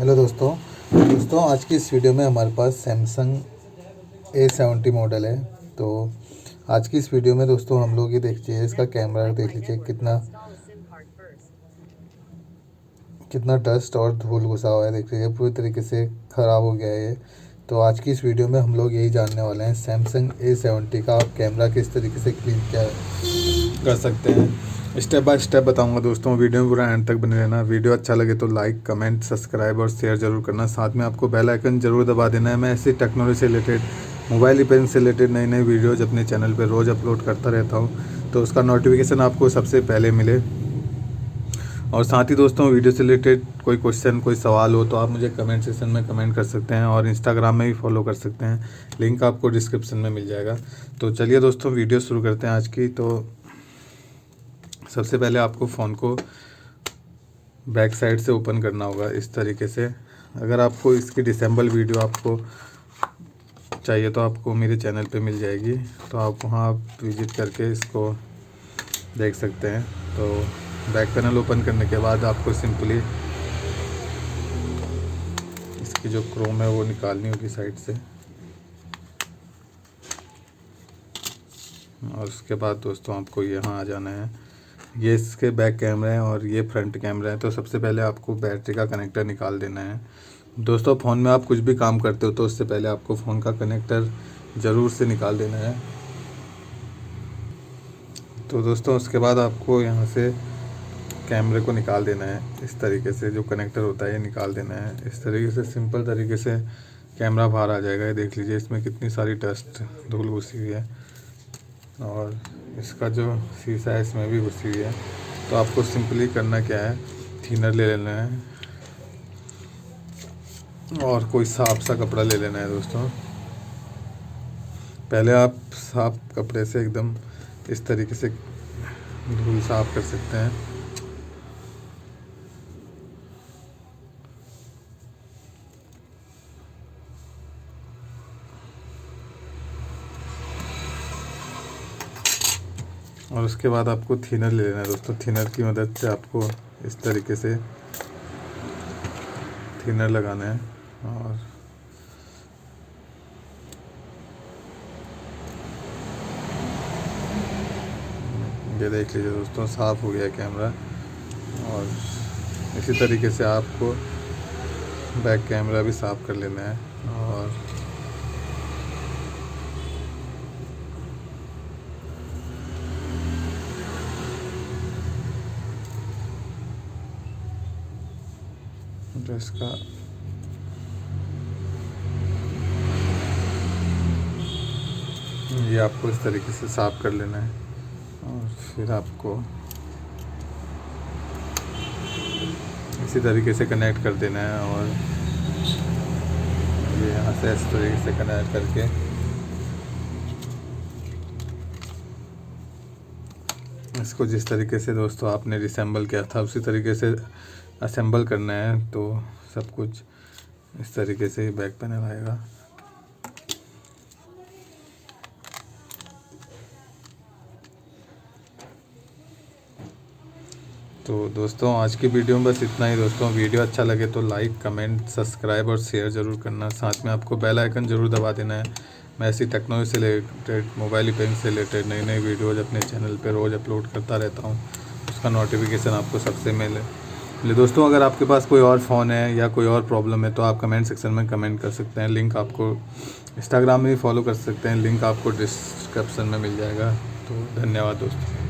Hello दोस्तों आज की इस वीडियो में हमारे पास सैमसंग A70 मॉडल है। तो आज की इस वीडियो में दोस्तों हम लोग ये देख लीजिए, इसका कैमरा देख लीजिए कितना डस्ट और धूल घुसा हुआ है। देख लीजिए पूरी तरीके से ख़राब हो गया है ये। तो आज की इस वीडियो में हम लोग यही जानने वाले हैं सैमसंग A70 का आप कैमरा किस तरीके से क्लीन कर सकते हैं। स्टेप बाय स्टेप बताऊंगा दोस्तों, वीडियो में पूरा एंड तक बने रहना। वीडियो अच्छा लगे तो लाइक, कमेंट, सब्सक्राइब और शेयर ज़रूर करना। साथ में आपको बेल आइकन ज़रूर दबा देना है। मैं ऐसी टेक्नोलॉजी से रिलेटेड, मोबाइल रिपेयरिंग से रिलेटेड नई नई वीडियोज़ अपने चैनल पर रोज़ अपलोड करता रहता हूँ, तो उसका नोटिफिकेशन आपको सबसे पहले मिले। और साथ ही दोस्तों, वीडियो से रिलेटेड कोई क्वेश्चन, कोई सवाल हो तो आप मुझे कमेंट सेक्शन में कमेंट कर सकते हैं और इंस्टाग्राम में भी फॉलो कर सकते हैं। लिंक आपको डिस्क्रिप्शन में मिल जाएगा। तो चलिए दोस्तों, वीडियो शुरू करते हैं आज की। तो सबसे पहले आपको फ़ोन को बैक साइड से ओपन करना होगा इस तरीके से। अगर आपको इसकी डिसेंबल वीडियो आपको चाहिए तो आपको मेरे चैनल पे मिल जाएगी, तो आप वहाँ विजिट करके इसको देख सकते हैं। तो बैक पैनल ओपन करने के बाद आपको सिंपली इसकी जो क्रोम है वो निकालनी होगी साइड से। और उसके बाद दोस्तों आपको यहाँ आ जाना है। ये इसके बैक कैमरा है और ये फ्रंट कैमरा है। तो सबसे पहले आपको बैटरी का कनेक्टर निकाल देना है। दोस्तों, फ़ोन में आप कुछ भी काम करते हो तो उससे पहले आपको फ़ोन का कनेक्टर ज़रूर से निकाल देना है। तो दोस्तों, उसके बाद आपको यहाँ से कैमरे को निकाल देना है। इस तरीके से जो कनेक्टर होता है ये निकाल देना है। इस तरीके से सिंपल तरीके से कैमरा बाहर आ जाएगा। ये देख लीजिए, इसमें कितनी सारी डस्ट, धूल घुसी हुई है और इसका जो शीशा है इसमें भी घुसी हुई है। तो आपको सिंपली करना क्या है, थिनर ले लेना है और कोई साफ सा कपड़ा ले लेना है। दोस्तों, पहले आप साफ कपड़े से एकदम इस तरीके से धूल साफ कर सकते हैं। और उसके बाद आपको थिनर ले लेना है। दोस्तों, थिनर की मदद से आपको इस तरीके से थिनर लगाना है। और ये देख लीजिए दोस्तों, साफ़ हो गया कैमरा। और इसी तरीके से आपको बैक कैमरा भी साफ़ कर लेना है। और जो इसका ये आपको इस तरीके से साफ़ कर लेना है। और फिर आपको इसी तरीके से कनेक्ट कर देना है। और ये यहाँ से इस तरीके से कनेक्ट करके इसको जिस तरीके से दोस्तों आपने डिसेंबल किया था उसी तरीके से असेंबल करना है। तो सब कुछ इस तरीके से बैक पैनल आएगा। तो दोस्तों, आज की वीडियो में बस इतना ही। दोस्तों, वीडियो अच्छा लगे तो लाइक, कमेंट, सब्सक्राइब और शेयर ज़रूर करना। साथ में आपको बेल आइकन ज़रूर दबा देना है। मैं ऐसी टेक्नोलॉजी से रिलेटेड, मोबाइल रिपेयरिंग से रिलेटेड नई नई वीडियोज़ अपने चैनल पर रोज़ अपलोड करता रहता हूँ। उसका नोटिफिकेशन आपको सबसे मिले। दोस्तों, अगर आपके पास कोई और फ़ोन है या कोई और प्रॉब्लम है तो आप कमेंट सेक्शन में कमेंट कर सकते हैं। लिंक आपको इंस्टाग्राम में भी फॉलो कर सकते हैं। लिंक आपको डिस्क्रिप्शन में मिल जाएगा। तो धन्यवाद दोस्तों।